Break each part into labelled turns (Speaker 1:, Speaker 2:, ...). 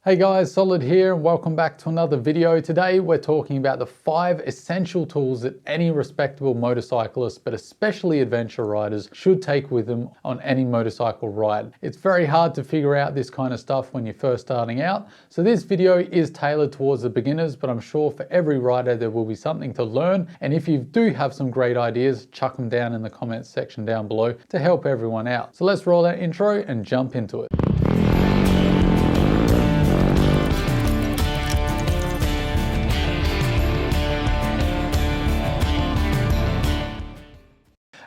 Speaker 1: Hey guys, Solid here and welcome back to another video. Today we're talking about the 5 essential tools that any respectable motorcyclist, but especially adventure riders, should take with them on any motorcycle ride. It's very hard to figure out this kind of stuff when you're first starting out, so this video is tailored towards the beginners, but I'm sure for every rider there will be something to learn, and if you do have some great ideas, chuck them down in the comments section down below to help everyone out. So let's roll that intro and jump into it.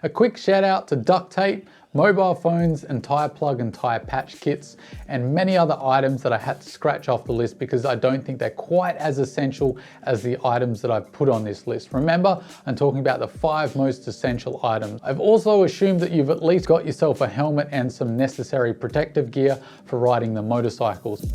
Speaker 1: A quick shout out to duct tape, mobile phones and tire plug and tire patch kits, and many other items that I had to scratch off the list because I don't think they're quite as essential as the items that I've put on this list. Remember, I'm talking about the 5 most essential items. I've also assumed that you've at least got yourself a helmet and some necessary protective gear for riding the motorcycles.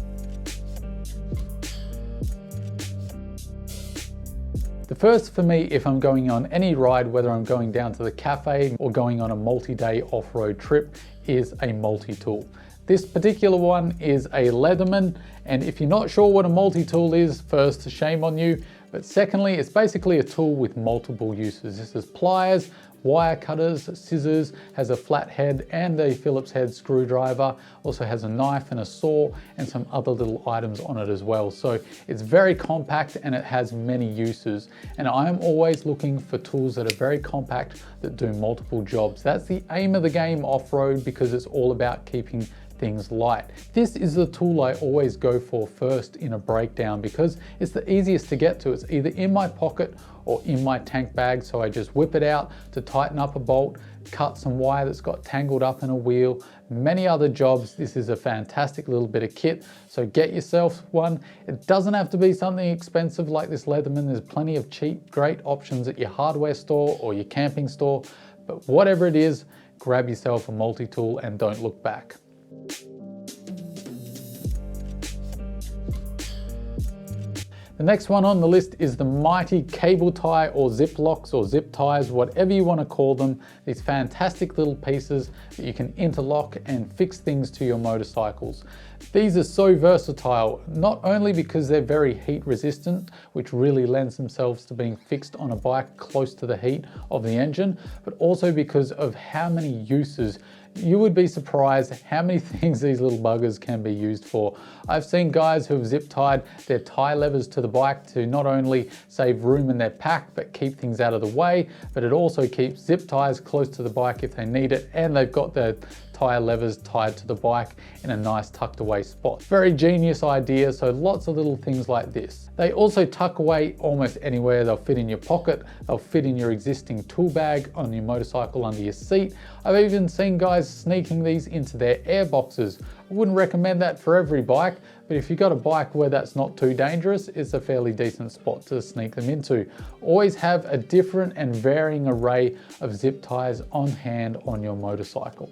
Speaker 1: The first for me, if I'm going on any ride, whether I'm going down to the cafe or going on a multi-day off-road trip, is a multi-tool. This particular one is a Leatherman, and if you're not sure what a multi-tool is, first, shame on you, but secondly, it's basically a tool with multiple uses. This is pliers, wire cutters, scissors, has a flat head and a Phillips head screwdriver, also has a knife and a saw and some other little items on it as well. So it's very compact and it has many uses. And I am always looking for tools that are very compact that do multiple jobs. That's the aim of the game off-road because it's all about keeping things light. This is the tool I always go for first in a breakdown because it's the easiest to get to. It's either in my pocket or in my tank bag, so I just whip it out to tighten up a bolt, cut some wire that's got tangled up in a wheel, many other jobs. This is a fantastic little bit of kit, so get yourself one. It doesn't have to be something expensive like this Leatherman. There's plenty of cheap, great options at your hardware store or your camping store, but whatever it is, grab yourself a multi-tool and don't look back. The next one on the list is the mighty cable tie or zip locks or zip ties, whatever you want to call them. These fantastic little pieces that you can interlock and fix things to your motorcycles. These are so versatile, not only because they're very heat resistant, which really lends themselves to being fixed on a bike close to the heat of the engine, but also because of how many uses. You would be surprised how many things these little buggers can be used for. I've seen guys who have zip tied their tie levers to the bike to not only save room in their pack, but keep things out of the way, but it also keeps zip ties close to the bike if they need it, and they've got their tire levers tied to the bike in a nice tucked away spot. Very genius idea, so lots of little things like this. They also tuck away almost anywhere. They'll fit in your pocket, they'll fit in your existing tool bag on your motorcycle under your seat. I've even seen guys sneaking these into their air boxes. I wouldn't recommend that for every bike, but if you've got a bike where that's not too dangerous, it's a fairly decent spot to sneak them into. Always have a different and varying array of zip ties on hand on your motorcycle.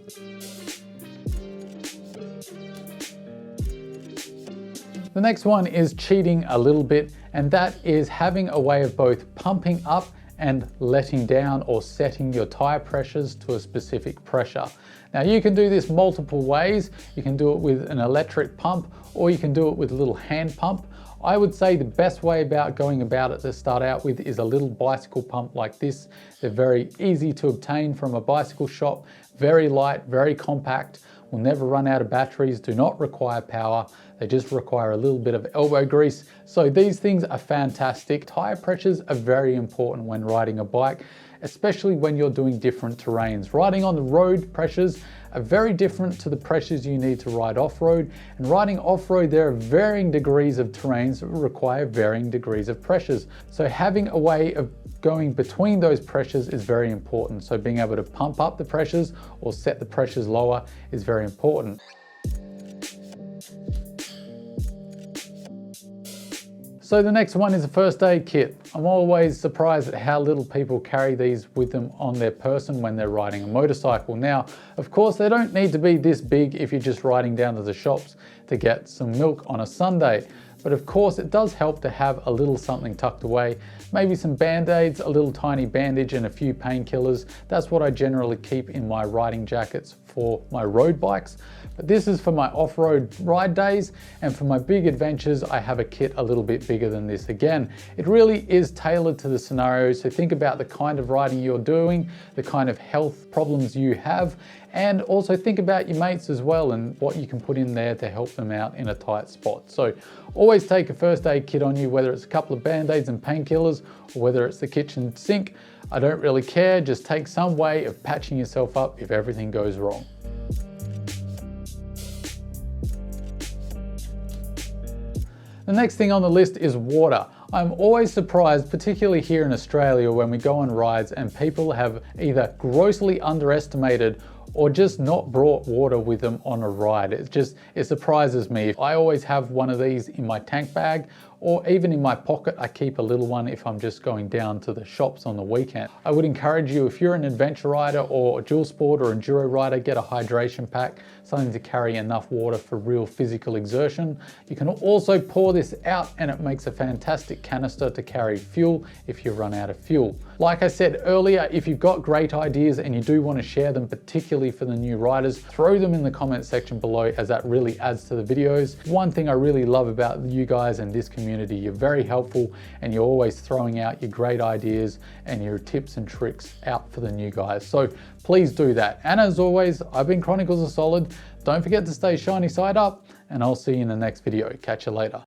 Speaker 1: The next one is cheating a little bit, and that is having a way of both pumping up and letting down or setting your tire pressures to a specific pressure. Now you can do this multiple ways. You can do it with an electric pump or you can do it with a little hand pump. I would say the best way about going about it to start out with is a little bicycle pump like this. They're very easy to obtain from a bicycle shop, very light, very compact, will never run out of batteries, do not require power. They just require a little bit of elbow grease. So these things are fantastic. Tire pressures are very important when riding a bike, especially when you're doing different terrains. Riding on the road pressures are very different to the pressures you need to ride off-road. And riding off-road, there are varying degrees of terrains that require varying degrees of pressures. So having a way of going between those pressures is very important. So being able to pump up the pressures or set the pressures lower is very important. So the next one is a first aid kit. I'm always surprised at how little people carry these with them on their person when they're riding a motorcycle. Now, of course, they don't need to be this big if you're just riding down to the shops to get some milk on a Sunday. But of course, it does help to have a little something tucked away, maybe some band-aids, a little tiny bandage and a few painkillers. That's what I generally keep in my riding jackets for my road bikes. But this is for my off-road ride days, and for my big adventures, I have a kit a little bit bigger than this. Again, it really is tailored to the scenario, so think about the kind of riding you're doing, the kind of health problems you have, and also think about your mates as well and what you can put in there to help them out in a tight spot. So always take a first aid kit on you, whether it's a couple of band-aids and painkillers, or whether it's the kitchen sink. I don't really care, just take some way of patching yourself up if everything goes wrong. The next thing on the list is water. I'm always surprised, particularly here in Australia, when we go on rides and people have either grossly underestimated or just not brought water with them on a ride. It surprises me. I always have one of these in my tank bag, or even in my pocket. I keep a little one if I'm just going down to the shops on the weekend. I would encourage you, if you're an adventure rider or a dual sport or enduro rider, get a hydration pack, something to carry enough water for real physical exertion. You can also pour this out and it makes a fantastic canister to carry fuel if you run out of fuel. Like I said earlier, if you've got great ideas and you do want to share them, particularly for the new riders, throw them in the comment section below, as that really adds to the videos. One thing I really love about you guys and this community, you're very helpful and you're always throwing out your great ideas and your tips and tricks out for the new guys. So please do that. And as always, I've been Chronicles of Solid. Don't forget to stay shiny side up, and I'll see you in the next video. Catch you later.